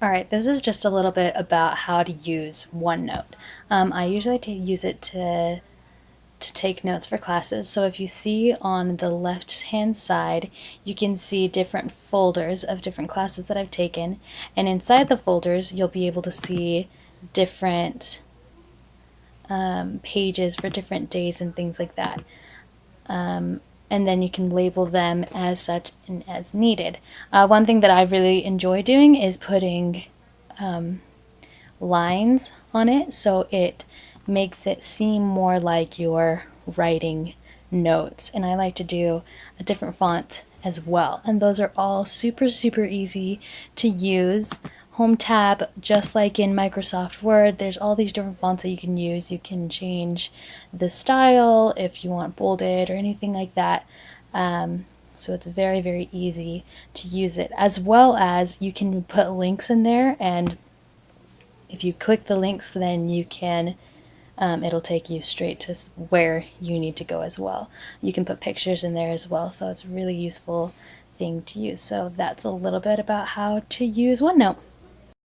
Alright, this is just a little bit about how to use OneNote. I usually use it to take notes for classes. So if you see on the left hand side, you can see different folders of different classes that I've taken, and inside the folders you'll be able to see different pages for different days and things like that. And then you can label them as such and as needed. One thing that I really enjoy doing is putting lines on it, so it makes it seem more like you're writing notes. And I like to do a different font as well, and those are all super easy to use. Home tab, just like in Microsoft Word, there's all these different fonts that you can use. You can change the style if you want bolded or anything like that. So it's very easy to use it, as well as you can put links in there, and if you click the links, then you can it'll take you straight to where you need to go as well. You can put pictures in there as well, so it's a really useful thing to use. So that's a little bit about how to use OneNote.